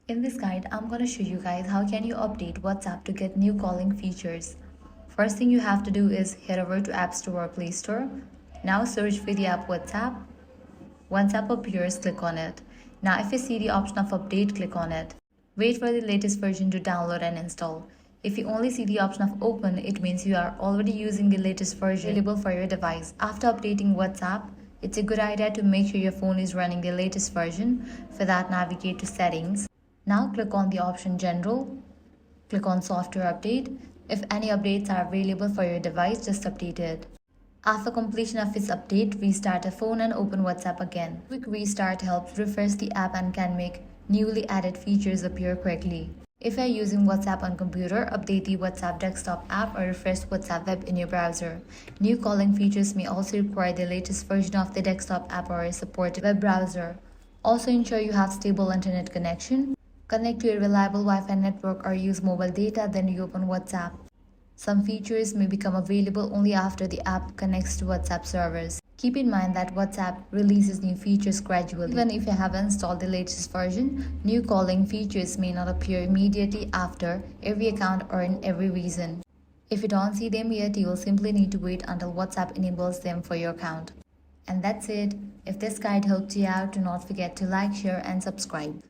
In this guide, I'm going to show you guys how can you update WhatsApp to get new calling features. First thing you have to do is head over to App Store or Play Store. Now search for the app WhatsApp. Once app appears, click on it. Now if you see the option of update, click on it. Wait for the latest version to download and install. If you only see the option of open, it means you are already using the latest version available for your device. After updating WhatsApp, it's a good idea to make sure your phone is running the latest version. For that, navigate to settings. Now click on the option General. Click on Software Update. If any updates are available for your device, just update it. After completion of its update, restart the phone and open WhatsApp again. Quick restart helps refresh the app and can make newly added features appear quickly. If you are using WhatsApp on computer, update the WhatsApp desktop app or refresh WhatsApp web in your browser. New calling features may also require the latest version of the desktop app or a supported web browser. Also ensure you have stable internet connection. Connect to a reliable Wi-Fi network or use mobile data, then reopen WhatsApp. Some features may become available only after the app connects to WhatsApp servers. Keep in mind that WhatsApp releases new features gradually. Even if you have installed the latest version, new calling features may not appear immediately after every account or in every region. If you don't see them yet, you will simply need to wait until WhatsApp enables them for your account. And that's it. If this guide helped you out, do not forget to like, share, and subscribe.